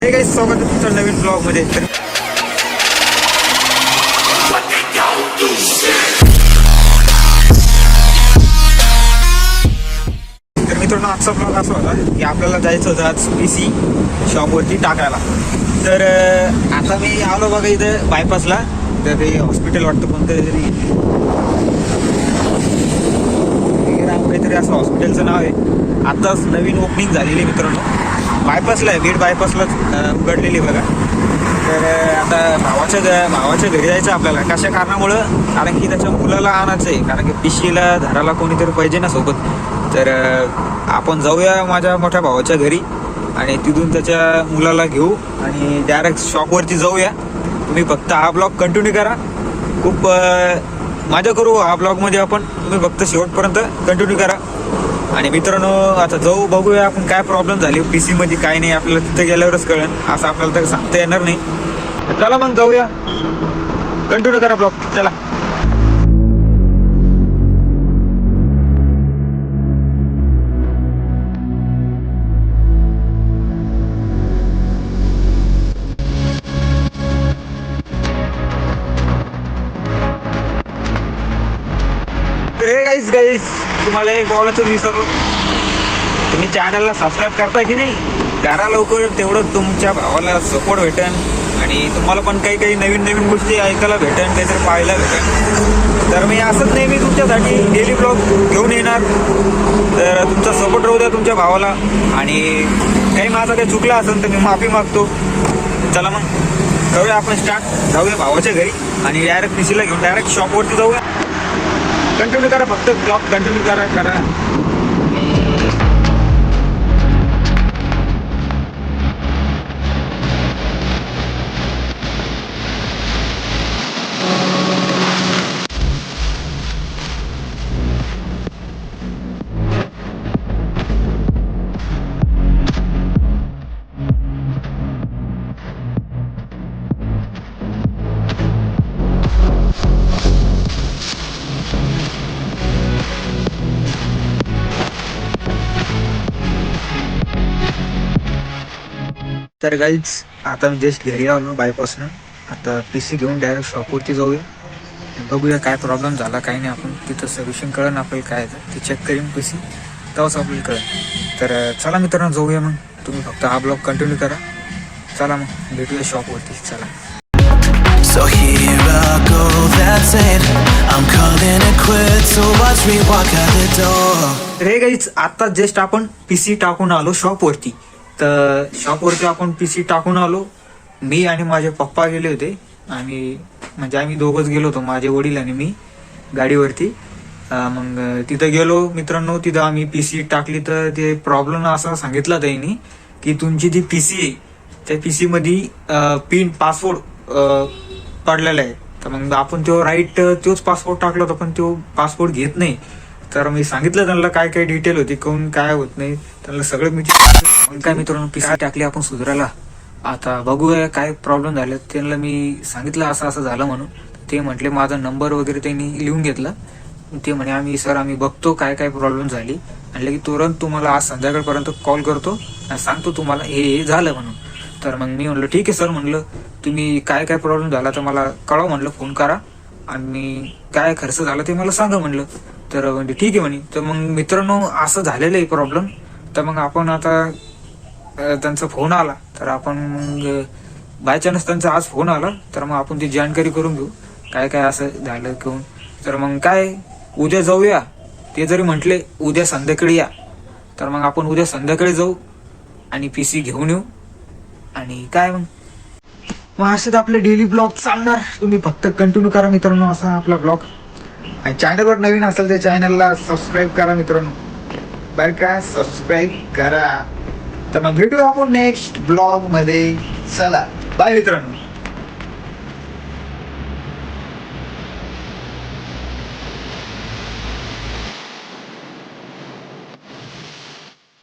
हे काही स्वागत आहे तुमच्या नवीन ब्लॉग मध्ये. तर मित्रांनो, आजचा ब्लॉग असा होता की आपल्याला जायचं होतं आज PC शॉपवरती टाकायला. तर आता मी आलो बघा इथं बायपासला. तर ते हॉस्पिटल वाटतं कोणतं तरी काहीतरी असं हॉस्पिटलचं नाव आहे. आत्ताच नवीन ओपनिंग झालेली आहे मित्रांनो. बायपासला आहे, बीड बायपासलाच उघडलेली बघा. तर आता भावाच्या घरी जायचं आपल्याला. कशा कारणामुळं? कारण की त्याच्या मुलाला आणायचं आहे. कारण की पिशीला धरायला कोणीतरी पाहिजे ना सोबत. तर आपण जाऊया माझ्या मोठ्या भावाच्या घरी आणि तिथून त्याच्या मुलाला घेऊ आणि डायरेक्ट शॉपवरती जाऊया. तुम्ही फक्त हा ब्लॉग कंटिन्यू करा. खूप मजा करू हा ब्लॉगमध्ये आपण. तुम्ही फक्त शेवटपर्यंत कंटिन्यू करा. आणि मित्रांनो, आता जाऊ बघूया आपण काय प्रॉब्लेम झाली PC मध्ये, काय नाही. आपल्याला तिथे गेल्यावरच कळेल, असं आपल्याला तर सांगता येणार नाही. चला मग जाऊया, कंटिन्यू करा ब्लॉग. चला. गाईज तुम्हाला एक बोलायचं विसरलो. तुम्ही चॅनलला सबस्क्राईब करता की नाही? करा लवकर. तेवढं तुमच्या भावाला सपोर्ट भेटेल आणि तुम्हाला पण काही नवीन गोष्टी ऐकायला भेटेल, काहीतरी पाहायला भेटेल. तर मी असंच नेहमी तुमच्यासाठी डेली ब्लॉग घेऊन येणार. तर तुमचा सपोर्ट राहू द्या तुमच्या भावाला. आणि काही माझं काही चुकलं असेल तर मी माफी मागतो. चला मग करूया आपण स्टार्ट. जाऊया भावाच्या घरी आणि डायरेक्ट PCला घेऊन डायरेक्ट शॉपवरती जाऊया. कंटिन्यू करा, फक्त ब्लॉग कंटिन्यू करा. तर गाईज आता मी जस्ट घरी आलो बायपासनं. आता PC घेऊन डायरेक्ट शॉपवरती जाऊया. बघूया काय प्रॉब्लेम झाला, काही नाही. आपण तिथं सोल्युशन कळेल आपल्याला काय ते चेक करीन PC, तेव्हाच आपल्याला कळेल. तर चला मित्रांनो जाऊया मग. तुम्ही फक्त हा ब्लॉग कंटिन्यू करा. चला मग भेटूया शॉपवरती. चला. So here I go, that's it. I'm calling it quits, so watch me walk out the door. Ray guys आता जस्ट आपण PC टाकून आलो शॉपवरती. तर शॉपवरती आपण PC टाकून आलो. मी आणि माझे पप्पा गेले होते आणि म्हणजे आम्ही दोघंच गेलो होतो, माझे वडील आणि मी गाडीवरती. मग तिथं गेलो मित्रांनो. तिथं आम्ही PC टाकली तर ते प्रॉब्लेम असा सांगितला त्यांनी की तुमची जी PC आहे त्या PC मध्ये पिन पासवर्ड पडलेला आहे. तर मग आपण तो तोच पासपोर्ट टाकला होता, पण तो पासपोर्ट घेत नाही. तर मी सांगितलं त्यांना काय डिटेल होती, कोण काय होत नाही त्यांना सगळं. मी काय मित्रांनो PC टाकली आपण सुधारायला. आता बघूया काय प्रॉब्लेम झाले. त्यांना मी सांगितलं असं झालं म्हणून. ते म्हटले माझा नंबर वगैरे त्यांनी लिहून घेतला. ते म्हणे आम्ही बघतो काय प्रॉब्लेम झाली आणि की तुरंत तुम्हाला आज संध्याकाळपर्यंत कॉल करतो आणि सांगतो तुम्हाला हे झालं म्हणून. तर मग मी म्हणलं ठीक आहे सर, म्हणलं तुम्ही काय प्रॉब्लेम झाला तर मला कळवा, म्हणलं फोन करा आणि काय खर्च झाला ते मला सांगा म्हणलं. तर म्हणजे ठीक आहे म्हणे. तर मग मित्रांनो असं झालेलं आहे प्रॉब्लेम. तर मग आपण आता त्यांचा फोन आला तर आपण मग बाय चान्स त्यांचा आज फोन आला तर मग आपण ती जानकारी करून घेऊ काय असं झालं घेऊन. तर मग काय उद्या जाऊया. ते जरी म्हटले उद्या संध्याकाळी या तर मग आपण उद्या संध्याकाळी जाऊ आणि PC घेऊन येऊ. आणि काय मग असं आपले डेली ब्लॉग चालणार. तुम्ही फक्त कंटिन्यू करा मित्रांनो असा आपला ब्लॉग. आणि चॅनलवर नवीन असेल तर चॅनलला सबस्क्राईब करा मित्रांनो. बरं का, सबस्क्राईब करा. तर मग भेटूया आपण नेक्स्ट ब्लॉग मध्ये. चला बाय मित्रांनो.